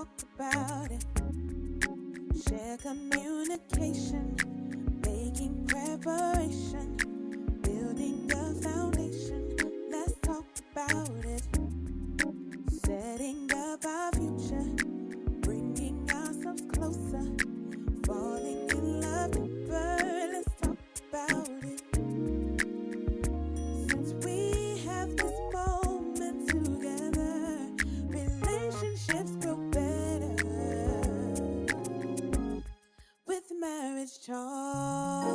talk about it. Share communication, making preparation, building a foundation. Let's talk about it. Setting up our future, bringing ourselves closer, falling in love deeper. Let's talk about it. Since we have this moment together, relationships grow better with marriage talk.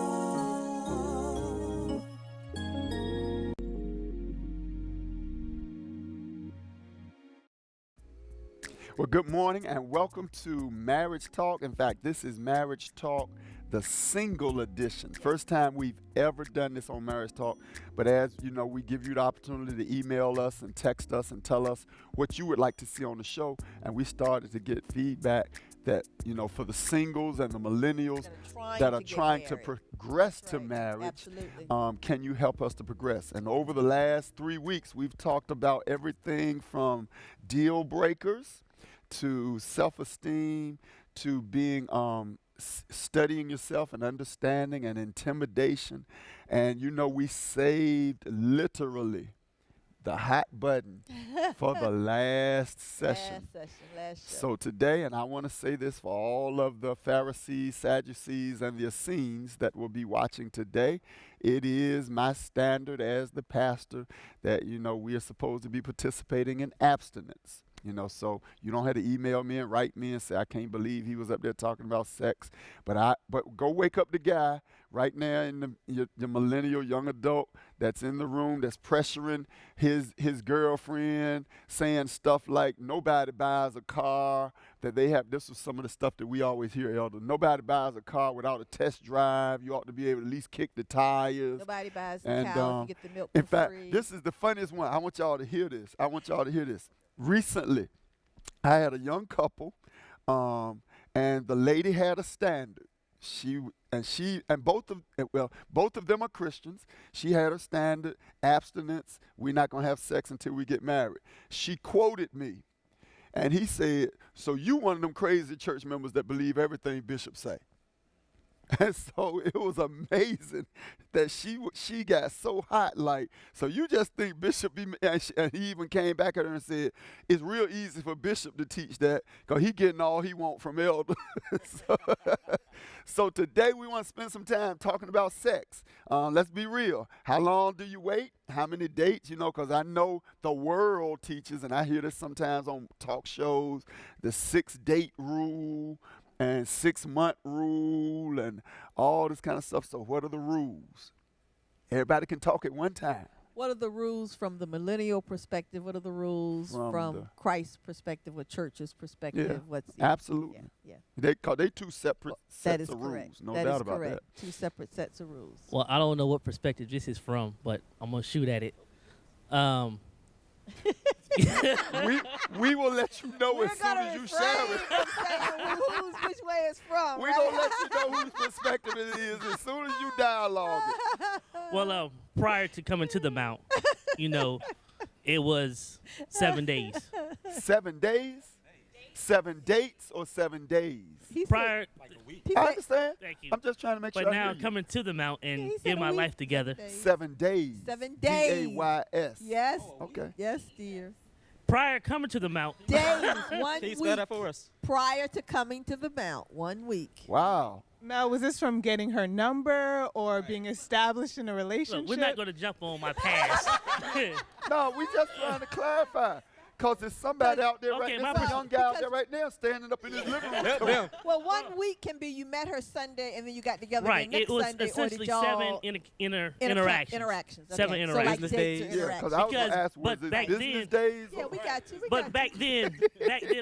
Well, good morning and welcome to Marriage Talk. In fact, this is Marriage Talk, the single edition. First time we've ever done this on Marriage Talk. But as you know, we give you the opportunity to email us and text us and tell us what you would like to see on the show. And we started to get feedback that, you know, for the singles and the millennials that are trying to progress to marriage, can you help us to progress? And over the last 3 weeks, we've talked about everything from deal breakers to self-esteem, to being studying yourself and understanding and intimidation. And you know, we saved literally the hot button for the last session. Last show. So today, and I want to say this for all of the Pharisees, Sadducees, and the Essenes that will be watching today, it is my standard as the pastor that, you know, we are supposed to be participating in abstinence. You know, so you don't have to email me and write me and say, I can't believe he was up there talking about sex. But go wake up the guy right now in your millennial young adult that's in the room that's pressuring his girlfriend, saying stuff like nobody buys a car that they have. This was some of the stuff that we always hear, Elder. Nobody buys a car without a test drive. You ought to be able to at least kick the tires. Nobody buys the cow if you get the milk in for fact, free. this is the funniest one. I want y'all to hear this. Recently, I had a young couple, and the lady had a standard. Both of them are Christians. She had a standard, abstinence. We're not gonna have sex until we get married. She quoted me, and he said, "So you one of them crazy church members that believe everything bishops say." And so it was amazing that she got so hot, like, so you just think Bishop be, and he even came back at her and said, it's real easy for Bishop to teach that because he getting all he want from Elder. So today we want to spend some time talking about sex. Let's be real. How long do you wait? How many dates? You know, because I know the world teaches, and I hear this sometimes on talk shows, the 6-date rule and 6-month rule and all this kind of stuff. So what are the rules? Everybody can talk at one time. What are the rules from the millennial perspective? What are the rules from Christ's perspective or church's perspective? Yeah, absolutely. Yeah. They two separate sets of rules. No doubt about that. Two separate sets of rules. Well, I don't know what perspective this is from, but I'm going to shoot at it. We will let you know as soon as you share it. Which way it's from. We're going to let you know whose perspective it is as soon as you dialogue it. Well, prior to coming to the Mount, you know, it was 7 days. 7 days? 7 dates or 7 days? Prior, like a week. I understand. Thank you. I'm just trying to make sure But I now hear you. coming to the Mount and He said get a my week. life together. 7 days. 7 days. DAYS. Yes. Okay. Yes, dear. Prior coming to the Mount, Days. 1 Can you spell week that for us? prior to coming to the Mount. 1 week. Wow. Now, was this from getting her number or being established in a relationship? look, we're not going to jump on my past. No, we just trying to clarify. Because there's somebody out there Okay, right my now, some young guy out there because- right now standing up in his living room. Them. Well, 1 week can be you met her Sunday and then you got together Right. the next It was Sunday, essentially or did y'all 7 interactions. interactions. Okay. 7 So like interactions. dates or Yeah, Yeah, interactions. because I was going to Because- ask, was but it back business then- days? Yeah, or we got you. But back then,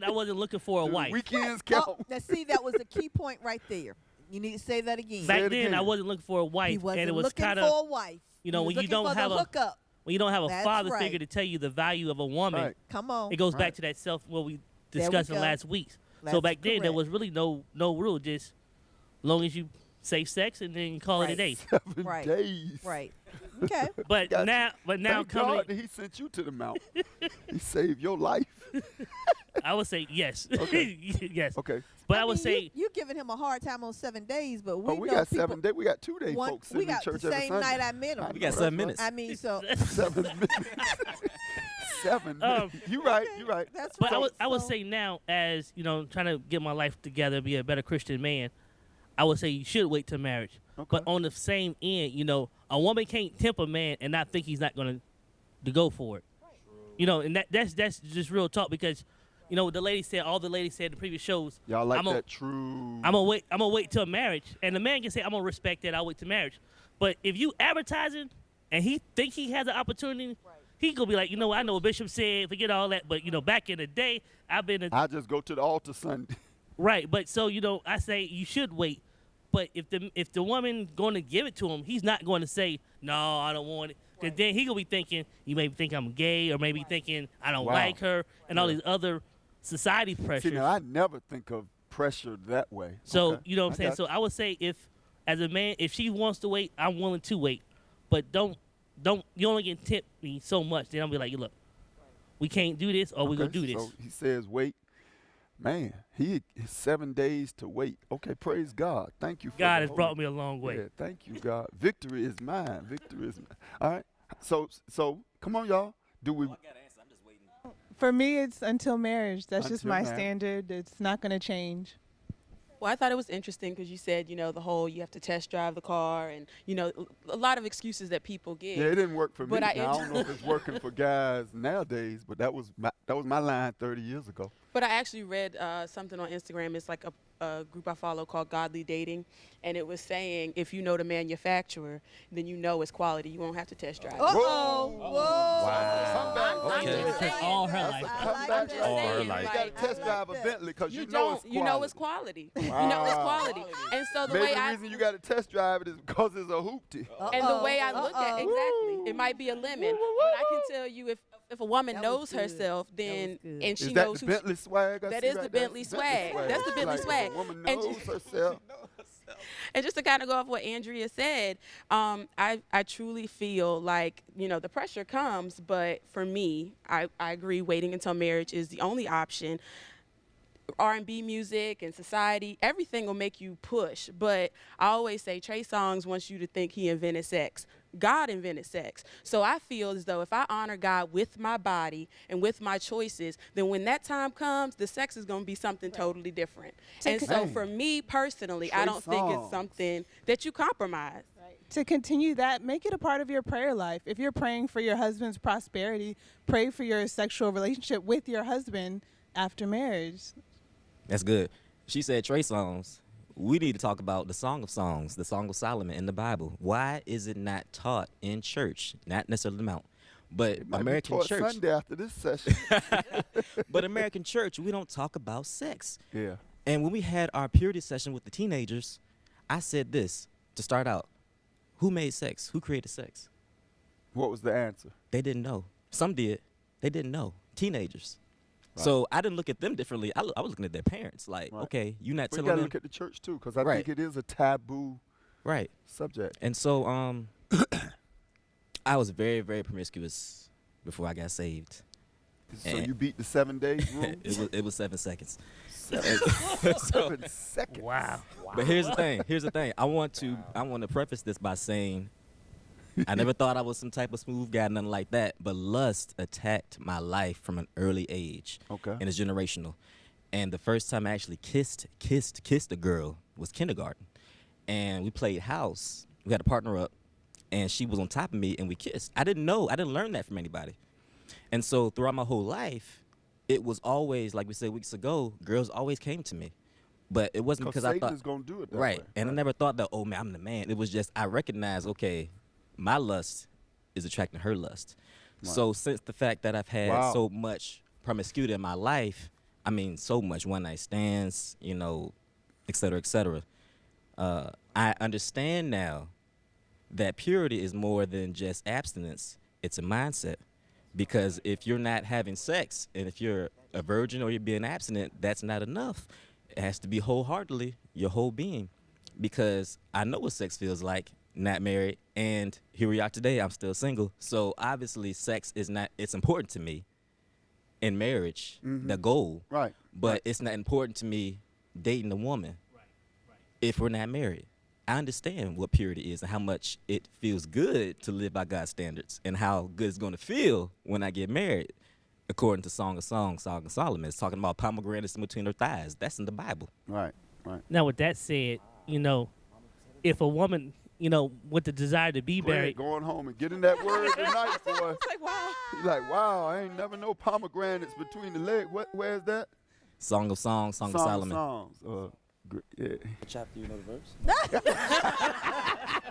I wasn't looking for a wife. weekends count? Oh, now see, that was a key point right there. You need to say that again. Back it then, again. I wasn't looking for a He wife, wasn't and it was looking kind for of, a wife. you know, He when was you don't looking for have the a hookup. when you don't have a That's father right. figure to tell you the value of a woman, Right. Come on. it goes Right. back to that what we There we discussed in go. last week. So That's back then, there correct. was really no rule, just long as you say sex and then call it a Right. day. 7 Right. days. Right. Okay. But Gotcha. now Thank coming, God that he sent you to the mountain. He saved your life. I would say yes. Okay. Yes. Okay. But I would mean, say you giving him a hard time on 7 days, but we we know got people, 7 days. We got 2 day folks we sitting in got church the every same Sunday. night I met him. I We got know, 7 that's minutes. I mean, so 7 minutes. 7 minutes. You right. You right. that's But right. I would So- say now, as you know, trying to get my life together, be a better Christian man, I would say you should wait till marriage. Okay. But on the same end, you know, a woman can't tempt a man and not think he's not going to go for it. You know, and that's just real talk because, you know, all the ladies said in the previous shows. Y'all like I'm that true. I'm gonna wait till marriage, and the man can say I'm gonna respect that. I'll wait till marriage. But if you advertising and he think he has an opportunity, he gonna be like, you know, I know what Bishop said, forget all that. But you know, back in the day, I just go to the altar Sunday. right. But so you know, I say you should wait. But if the woman going to give it to him, he's not going to say no, I don't want it. Because then he gonna be thinking, you may think I'm gay, or maybe thinking I don't Wow. like her, and all these other society pressures. See, now I never think of pressure that way. So Okay. you know what I'm I saying. got So I would say if, as a man, if she wants to wait, I'm willing to wait. But don't you only can tempt me so much. Then I'll be like, look, we can't do this, or we gonna do this. So he says, wait. Man, he's 7 days to wait. Okay, praise God. Thank you for God the has Holy- brought me a long way. Yeah, thank you, God. Victory is mine. Victory is mine. All right. So come on, y'all. Do we? For me, it's until marriage. That's just Until my marriage. standard. It's not going to change. Well, I thought it was interesting because you said, you know, the whole you have to test drive the car and, you know, a lot of excuses that people give. Yeah, it didn't work for me. But Now, I I don't know if it's working for guys nowadays, but that was my line 30 years ago. But I actually read something on Instagram. It's like a group I follow called Godly Dating. And it was saying if you know the manufacturer, then you know it's quality. You won't have to test drive it. Uh-oh. Whoa. Comeback. Okay. just saying, all her that's life. a I comeback like I'm just that. All her saying, life. You got to like, test I drive like a that. Bentley because you you know it's don't, quality. you know it's quality. You know it's Wow. quality. And so the Maybe way the I reason you got to test drive it is because it's a hoopty. and the way I look at Uh-oh. exactly, it might be a lemon, but I can tell you if a woman That was knows good. herself, That then was good. and she Is that knows the who she, Bentley swag? I That see is the right there? Bentley swag. That's the Bentley Like, swag. If a woman And knows herself. And just to kind of go off what Andrea said, I truly feel like, you know, the pressure comes, but for me, I agree waiting until marriage is the only option. R&B music and society, everything will make you push. But I always say Trey Songz wants you to think he invented sex. God invented sex. So I feel as though if I honor God with my body and with my choices, then when that time comes, the sex is going to be something totally different. And so for me personally, I Trey don't think Songz. it's something that you compromise. To continue that, make it a part of your prayer life. If you're praying for your husband's prosperity, pray for your sexual relationship with your husband after marriage. That's good. She said Trey Songz. We need to talk about the Song of Songs, the Song of Solomon in the Bible. Why is it not taught in church? Not necessarily the Mount, but It might be American taught church. Sunday after this session. But American church, we don't talk about sex. Yeah. And when we had our purity session with the teenagers, I said this to start out. Who made sex? Who created sex? What was the answer? They didn't know. Some did. They didn't know. Teenagers. Right. So I didn't look at them differently. I was looking at their parents. Like, Right. okay, you're not But you telling got to them. look at the church too, because I Right. think it is a taboo Right. subject. And so I was very, very promiscuous before I got saved. So And- you beat the 7 days rule? it was 7 seconds. 7 seconds. Wow. But here's the thing. Here's the thing. I want to preface this by saying I never thought I was some type of smooth guy, nothing like that. But lust attacked my life from an early age. Okay. And it's generational. And the first time I actually kissed a girl was kindergarten. And we played house. We had a partner up, and she was on top of me, and we kissed. I didn't know. I didn't learn that from anybody. And so throughout my whole life, it was always, like we said weeks ago, girls always came to me. But it wasn't because I Satan thought. is going to do it that Right. way. And I never thought that, oh, man, I'm the man. It was just I recognized, okay, my lust is attracting her lust. Right. So since the fact that I've had Wow. so much promiscuity in my life, I mean, so much one-night stands, you know, et cetera, I understand now that purity is more than just abstinence. It's a mindset. Because if you're not having sex and if you're a virgin or you're being abstinent, that's not enough. It has to be wholeheartedly, your whole being. Because I know what sex feels like, not married, and here we are today, I'm still single. So obviously sex is not, it's important to me. in marriage, Mhm. the goal. Right. But it's not important to me dating a woman if we're not married. I understand what purity is and how much it feels good to live by God's standards and how good it's going to feel when I get married. According to Song of Songs, Song of Solomon, it's talking about pomegranates in between her thighs. That's in the Bible. Right. Right. Now, with that said, if a woman, with the desire to be married, Going home and getting that word tonight, boy. It's like, wow. He's like, wow, I ain't never know pomegranates between the legs. Where's that? Song of Songs, Song of Solomon. Songs. Yeah. Chapter, you know the verse?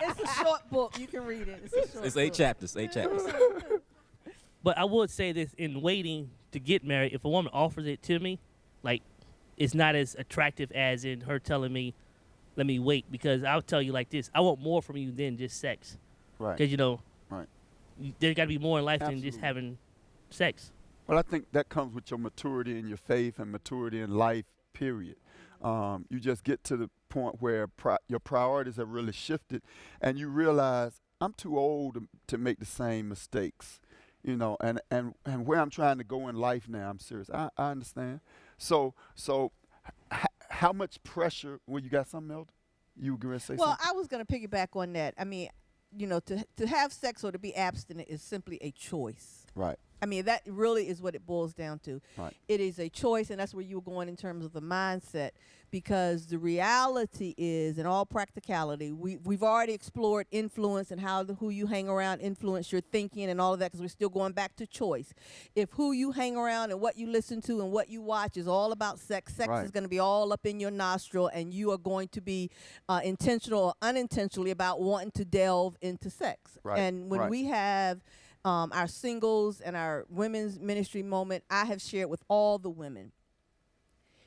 It's a short book. You can read it. It's 8 chapters. 8 chapters. but I would say this: in waiting to get married, if a woman offers it to me, like, it's not as attractive as in her telling me, "Let me wait," because I'll tell you like this: I want more from you than just sex. Right. Because Right. There got to be more in life than Absolutely. just having sex. Well, I think that comes with your maturity in your faith and maturity in life, period. You just get to the point where your priorities have really shifted, and you realize I'm too old to make the same mistakes, and where I'm trying to go in life now, I'm serious. I understand. So how much pressure? Well, you got something else? You were going to say Well, something? I was going to piggyback on that. I mean, to have sex or to be abstinent is simply a choice. Right. I mean, that really is what it boils down to. Right. It is a choice, and that's where you were going in terms of the mindset, because the reality is, in all practicality, we've already explored influence and who you hang around influence your thinking and all of that, because we're still going back to choice. If who you hang around and what you listen to and what you watch is all about sex, Right. is going to be all up in your nostril, and you are going to be intentional or unintentionally about wanting to delve into sex. Right. And when Right. we have our singles and our women's ministry moment, I have shared with all the women.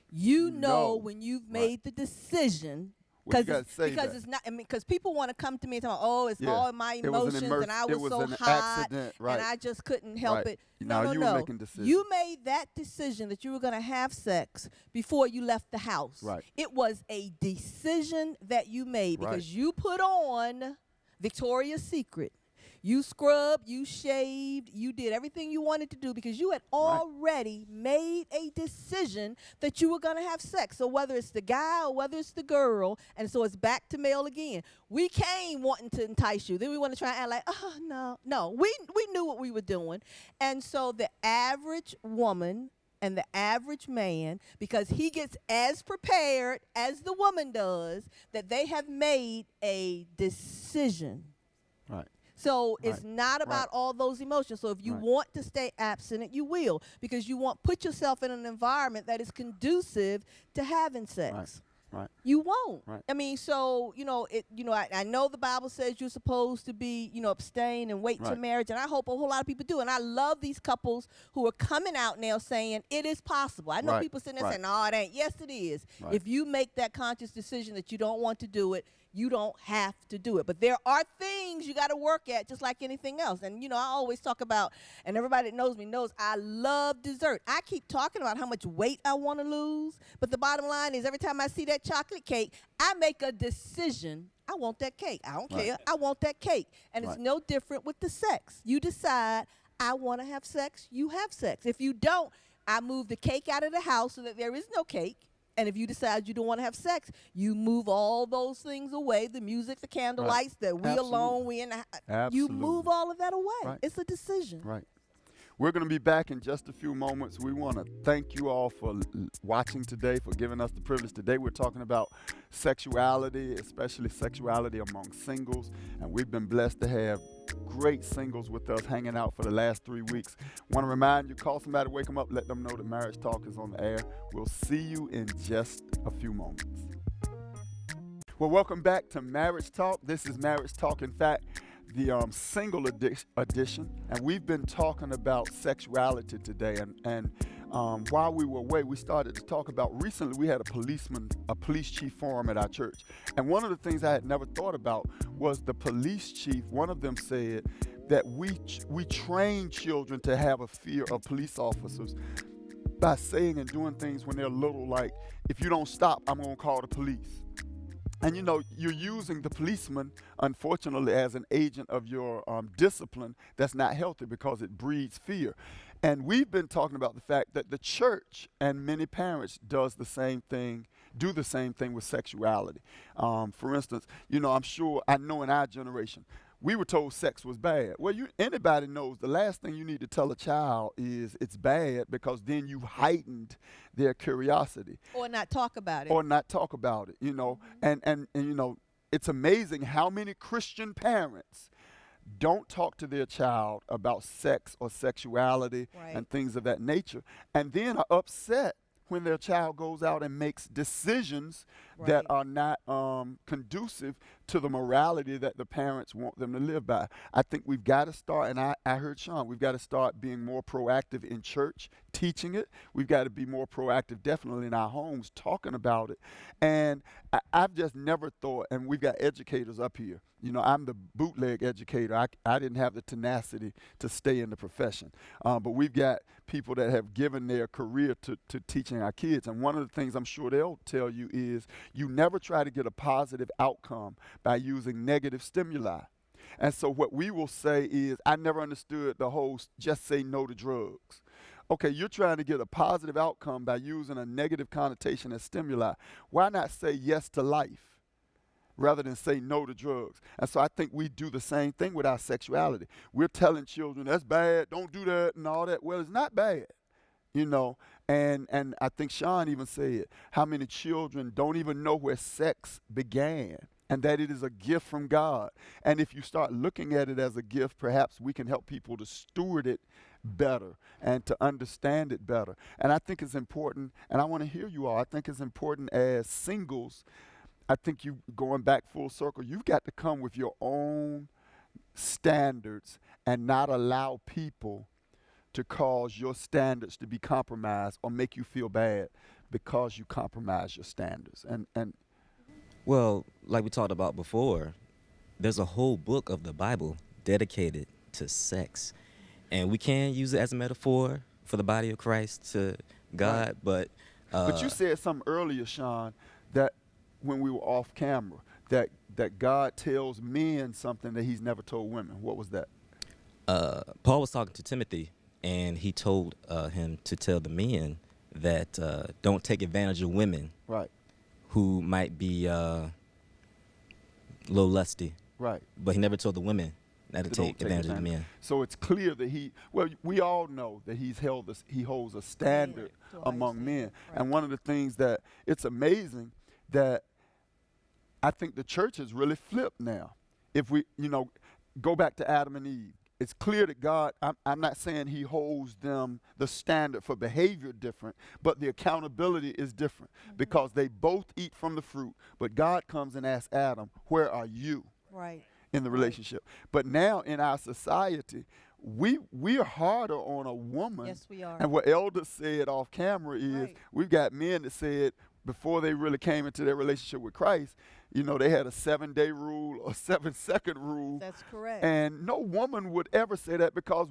You know when you've made the decision, Well, you gotta say because that. it's not. I mean, because people want to come to me and tell me, "Oh, it's Yeah. all my It was emotions, an and I it was was so an hot, accident, right. and I just couldn't help Right. it." Now No, you no, were no. making decisions. You made that decision that you were going to have sex before you left the house. Right. It was a decision that you made Right. because you put on Victoria's Secret. You scrubbed, you shaved, you did everything you wanted to do because you had already made a decision that you were going to have sex. So whether it's the guy or whether it's the girl, and so it's back to male again. We came wanting to entice you. Then we want to try and act like, oh, no. We knew what we were doing. And so the average woman and the average man, because he gets as prepared as the woman does, that they have made a decision. Right. So it's Right. not about Right. all those emotions. So if you Right. want to stay abstinent, you will, because you won't put yourself in an environment that is conducive to having sex. Right. You won't. Right. I mean, so I know the Bible says you're supposed to be, abstain and wait till Right. marriage, and I hope a whole lot of people do. And I love these couples who are coming out now saying it is possible. I know Right. people sitting there Right. saying, "No, it ain't." Yes, it is. Right. If you make that conscious decision that you don't want to do it, you don't have to do it. But there are things you got to work at, just like anything else. And, I always talk about, and everybody that knows me knows, I love dessert. I keep talking about how much weight I want to lose. But the bottom line is every time I see that chocolate cake, I make a decision. I want that cake. I don't Right. care. I want that cake. And Right. it's no different with the sex. You decide, I want to have sex. You have sex. If you don't, I move the cake out of the house so that there is no cake. And if you decide you don't want to have sex, you move all those things away, the music, the candle lights, that we alone, we in the you Absolutely. move all of that away. Right. It's a decision. Right. We're going to be back in just a few moments. We want to thank you all for watching today, for giving us the privilege. Today we're talking about sexuality, especially sexuality among singles. And we've been blessed to have great singles with us hanging out for the last 3 weeks. Want to remind you, call somebody, wake them up, let them know that Marriage Talk is on the air. We'll see you in just a few moments. Well, welcome back to Marriage Talk. This is Marriage Talk. In fact, the single edition, and we've been talking about sexuality today. And while we were away, we started to talk about, recently we had a police chief forum at our church. And one of the things I had never thought about was the police chief. One of them said that we train children to have a fear of police officers by saying and doing things when they're little, like, if you don't stop, I'm going to call the police. And you're using the policeman, unfortunately, as an agent of your discipline that's not healthy because it breeds fear. And we've been talking about the fact that the church and many parents do the same thing with sexuality. For instance, I know in our generation, we were told sex was bad. Well, anybody knows the last thing you need to tell a child is it's bad, because then you heightened their curiosity. Or not talk about it. And it's amazing how many Christian parents don't talk to their child about sex or sexuality and things of that nature, and then are upset when their child goes out and makes decisions that are not conducive to the morality that the parents want them to live by. I think we've got to start, and I heard Sean, we've got to start being more proactive in church, teaching it. We've got to be more proactive definitely in our homes, talking about it. And I've just never thought, and we've got educators up here. I'm the bootleg educator. I didn't have the tenacity to stay in the profession. But we've got people that have given their career to teaching our kids. And one of the things I'm sure they'll tell you is you never try to get a positive outcome by using negative stimuli. And so what we will say is, I never understood the whole just say no to drugs. Okay, you're trying to get a positive outcome by using a negative connotation as stimuli. Why not say yes to life rather than say no to drugs? And so I think we do the same thing with our sexuality. We're telling children, that's bad, don't do that and all that. Well, it's not bad, And I think Sean even said how many children don't even know where sex began, and that it is a gift from God. And if you start looking at it as a gift, perhaps we can help people to steward it better and to understand it better. And I think it's important, and I want to hear you all, I think it's important as singles. I think you, going back full circle, you've got to come with your own standards and not allow people to cause your standards to be compromised or make you feel bad because you compromise your standards. And Well, like we talked about before, there's a whole book of the Bible dedicated to sex. And we can use it as a metaphor for the body of Christ to God, but you said something earlier, Sean, that when we were off camera, that God tells men something that he's never told women. What was that? Paul was talking to Timothy, and he told him to tell the men that don't take advantage of women who might be a little lusty. Right. But he never told the women not to take advantage of the men. So it's clear that we all know that he holds a standard among men. Right. And one of the things that it's amazing that I think the church has really flipped now. If we, go back to Adam and Eve, it's clear that God, I'm not saying he holds them the standard for behavior different, but the accountability is different because they both eat from the fruit. But God comes and asks Adam, where are you? Right. In the relationship. But now in our society, we're harder on a woman. Yes, we are. And what Elder said off camera is we've got men that said before they really came into their relationship with Christ, they had a 7-day rule or 7-second rule. That's correct. And no woman would ever say that because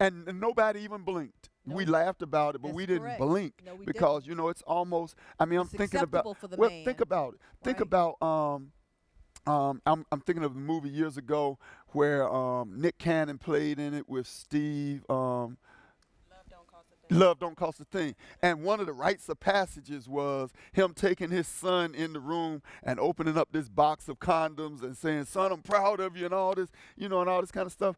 and nobody even blinked. No. We laughed about it, but we didn't blink because, it's almost, I'm thinking about, man. Think about it. Think about, I'm thinking of the movie years ago where Nick Cannon played in it with Steve. Love Don't Cost a Thing. And one of the rites of passages was him taking his son in the room and opening up this box of condoms and saying, son, I'm proud of you and all this, and all this kind of stuff.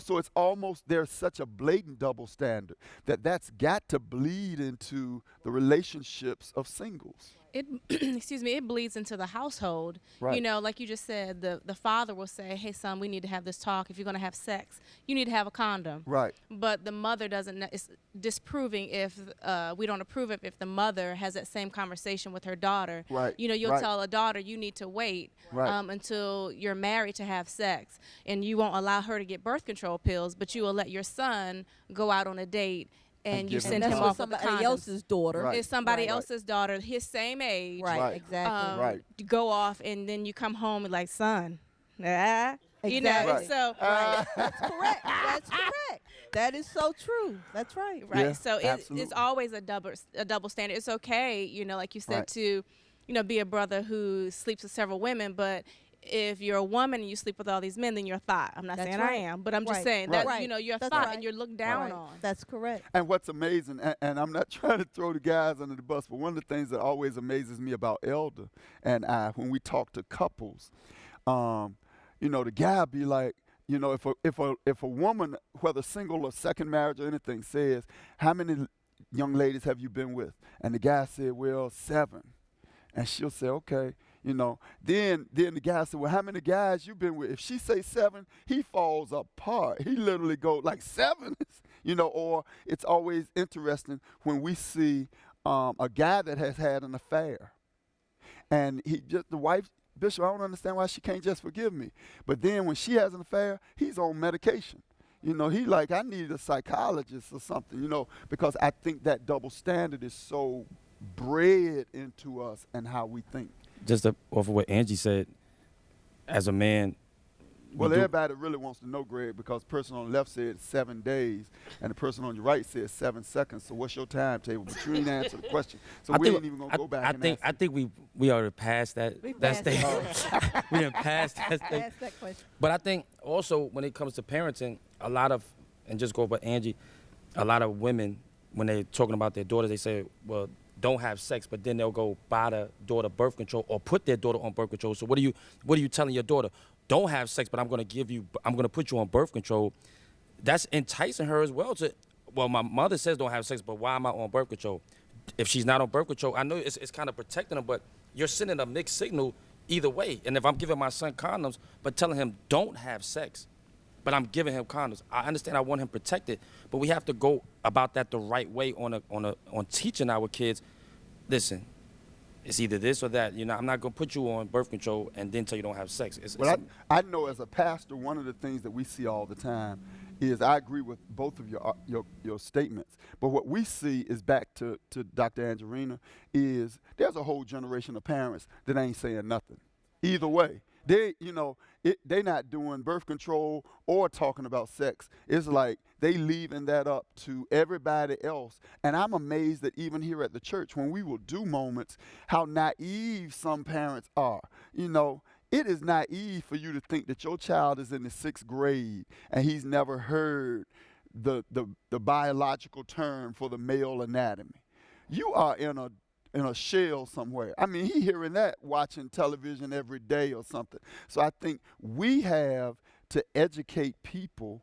So it's almost, there's such a blatant double standard that's got to bleed into the relationships of singles. It bleeds into the household. Right. Like you just said, the father will say, hey, son, we need to have this talk. If you're going to have sex, you need to have a condom. Right. But the mother doesn't, it's disproving if we don't approve it if the mother has that same conversation with her daughter. Right. You'll tell a daughter you need to wait until you're married to have sex. And you won't allow her to get birth control pills, but you will let your son go out on a date and you send him off with somebody else's daughter. Right. It's somebody else's daughter, his same age. Right, exactly. Go off, and then you come home and like, son, exactly. So that's correct. That's correct. That is so true. That's right. Right. Yeah, so it's always a double standard. It's okay, like you said, to be a brother who sleeps with several women, but if you're a woman and you sleep with all these men, then you're a thought. I'm not That's saying right. I am, but I'm just Right. saying Right. that Right. you know, you're a That's thought right. and you're looked down Right. on. That's correct. And what's amazing, and I'm not trying to throw the guys under the bus, but one of the things that always amazes me about Elder and I, when we talk to couples, you know, the guy be like, you know, if a woman, whether single or second marriage or anything, says, how many young ladies have you been with? And the guy said, well, 7. And she'll say, okay, you know. Then the guy said, well, how many guys you been with? If she say 7, he falls apart. He literally goes like 7, you know. Or it's always interesting when we see a guy that has had an affair, and the wife, Bishop, I don't understand why she can't just forgive me. But then when she has an affair, he's on medication. You know, he like, I need a psychologist or something, you know, because I think that double standard is so bred into us and how we think. Just off of what Angie said, as a man. Well, everybody really wants to know, Greg, because the person on the left said 7 days, and the person on your right said 7 seconds. So what's your timetable? But you ain't answer the question. So we ain't even going to go back and ask I think we already passed that stage. We didn't pass that stage. Ask that question. But I think also when it comes to parenting, a lot of, and just go by Angie, a lot of women, when they're talking about their daughters, they say, well, don't have sex, but then they'll go buy the daughter birth control or put their daughter on birth control. So what are you telling your daughter? Don't have sex, but I'm going to put you on birth control. That's enticing her as well well, my mother says don't have sex, but why am I on birth control? If she's not on birth control, I know it's kind of protecting them, but you're sending a mixed signal either way. And if I'm giving my son condoms, but telling him don't have sex, but I'm giving him condoms, I understand I want him protected, but we have to go about that the right way on teaching our kids, listen, it's either this or that. You know, I'm not going to put you on birth control and then tell you don't have sex. Well, I know as a pastor, one of the things that we see all the time is, I agree with both of your statements, but what we see is, back to Dr. Angelina, is there's a whole generation of parents that ain't saying nothing. Either way. They not doing birth control or talking about sex. It's like they leaving that up to everybody else. And I'm amazed that even here at the church, when we will do moments, how naive some parents are. You know, it is naive for you to think that your child is in the 6th grade and he's never heard the biological term for the male anatomy. You are in a shell somewhere. I mean, he hearing that watching television every day or something. So I think we have to educate people.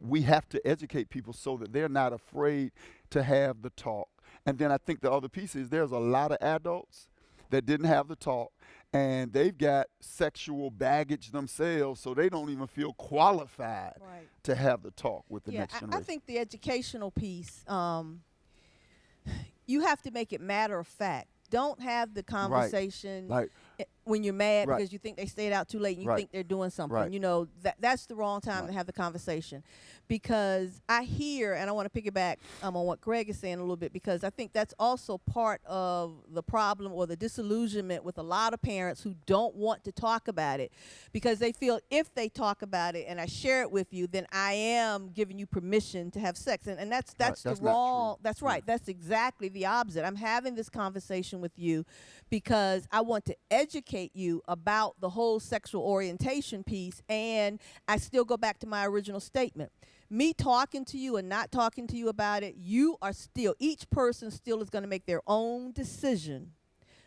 We have to educate people so that they're not afraid to have the talk. And then I think the other piece is, there's a lot of adults that didn't have the talk, and they've got sexual baggage themselves, so they don't even feel qualified to have the talk with the next generation. I think the educational piece, you have to make it matter of fact. Don't have the conversation when you're mad because you think they stayed out too late and you think they're doing something. You know, that's the wrong time to have the conversation. Because I hear, and I want to piggyback on what Greg is saying a little bit, because I think that's also part of the problem or the disillusionment with a lot of parents who don't want to talk about it, because they feel if they talk about it and I share it with you, then I am giving you permission to have sex. And that's the wrong, that's right. That's exactly the opposite. I'm having this conversation with you because I want to educate you about the whole sexual orientation piece, and I still go back to my original statement. Me talking to you and not talking to you about it, each person still is going to make their own decision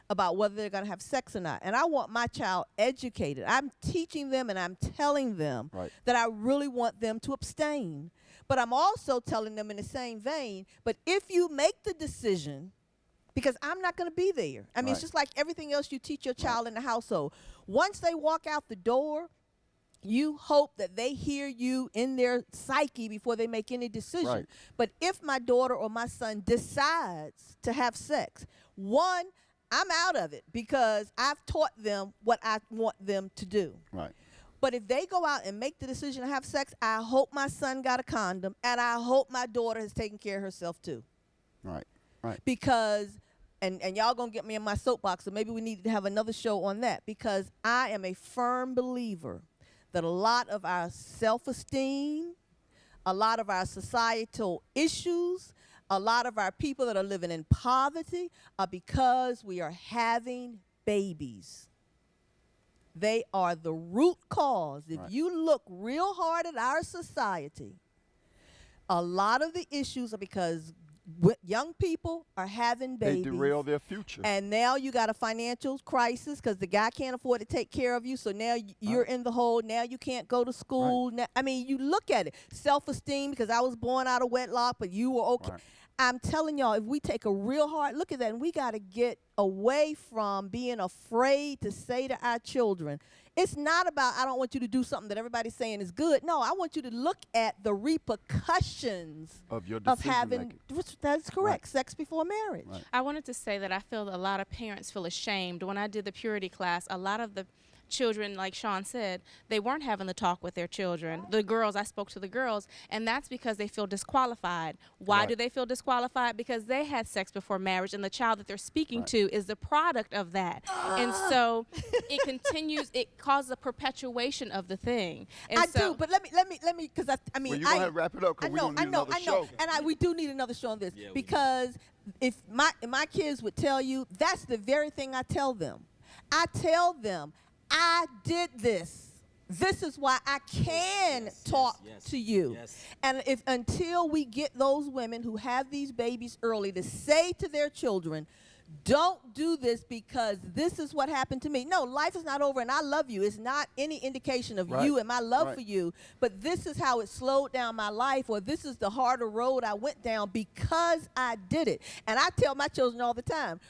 about whether they're going to have sex or not. And I want my child educated. I'm teaching them and I'm telling them that I really want them to abstain. But I'm also telling them in the same vein, but if you make the decision, because I'm not going to be there. I mean, it's just like everything else you teach your child in the household. Once they walk out the door, you hope that they hear you in their psyche before they make any decision. But if my daughter or my son decides to have sex, one, I'm out of it because I've taught them what I want them to do. But if they go out and make the decision to have sex, I hope my son got a condom, and I hope my daughter has taken care of herself too. Because, and y'all gonna get me in my soapbox, so maybe we need to have another show on that, because I am a firm believer that a lot of our self-esteem, a lot of our societal issues, a lot of our people that are living in poverty are because we are having babies. They are the root cause. If Right. you look real hard at our society, a lot of the issues are because young people are having They babies. derail their future. And now you got a financial crisis because the guy can't afford to take care of you. So now you're in the hole. Now you can't go to school. Now, I mean, you look at it. Self-esteem because I was born out of wedlock, but you were okay. Right. I'm telling y'all, if we take a real hard look at that, and we got to get away from being afraid to say to our children, it's not about I don't want you to do something that everybody's saying is good. No, I want you to look at the repercussions of your of decision having, making. that's correct, Right. sex before marriage. Right. I wanted to say that I feel that a lot of parents feel ashamed. When I did the purity class, a lot of the children, like Sean said, they weren't having the talk with their children. The girls, I spoke to the girls, and that's because they feel disqualified. Why Right. do they feel disqualified? Because they had sex before marriage, and the child that they're speaking to is the product of that. And so it continues, it causes a perpetuation of the thing. And I so do, but let me, because I mean, Well, you're going to have to wrap it up I because we're know, going to I need know, another I know, show. and we do need another show on this Yeah, we do. because if my kids would tell you, that's the very thing I tell them. I tell them, I did this. This is why I can talk to you. Yes. And if until we get those women who have these babies early to say to their children, don't do this because this is what happened to me. No, life is not over and I love you. It's not any indication of Right. you and my love Right. for you. But this is how it slowed down my life, or this is the harder road I went down because I did it. And I tell my children all the time,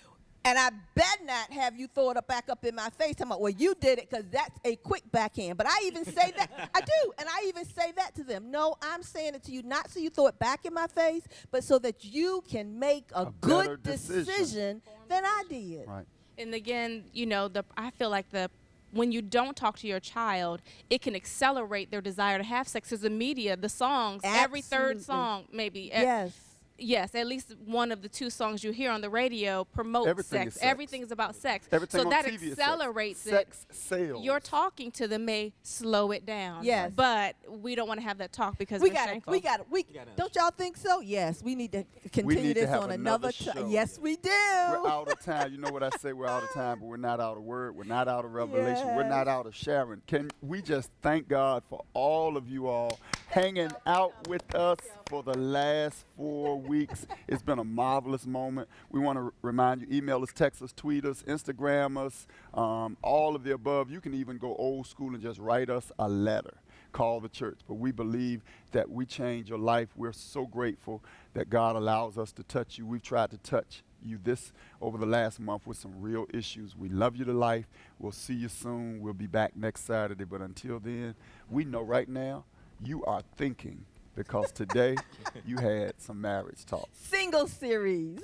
and I bet not have you throw it back up in my face. I'm like, well, you did it because that's a quick backhand. But I even say that. I do. And I even say that to them. No, I'm saying it to you not so you throw it back in my face, but so that you can make a better good decision. decision than I did. Right. And again, you know, I feel like when you don't talk to your child, it can accelerate their desire to have sex. Because the media, the songs, every third Absolutely. song, maybe. Yes. Yes, at least one of the two songs you hear on the radio promotes Everything sex. is sex. Everything is about sex. Everything so on that TV is accelerates sex. it. Sex sales. Your talking to them may slow it down. Yes. But we don't want to have that talk because We we're got it. shameful. We got it. Don't y'all think so? Yes, we need to continue need to this have on another another show. Yes, we do. We're out of time. You know what I say? We're out of time, but we're not out of word. We're not out of revelation. We're not out of sharing. Can we just thank God for all of you all hanging out with us for the last 4 weeks? It's been a marvelous moment. We want to remind you, email us, text us, tweet us, Instagram us, all of the above. You can even go old school and just write us a letter. Call the church. But we believe that we change your life. We're so grateful that God allows us to touch you. We've tried to touch you over the last month with some real issues. We love you to life. We'll see you soon. We'll be back next Saturday. But until then, we know right now you are thinking because today you had some marriage talk. Single series.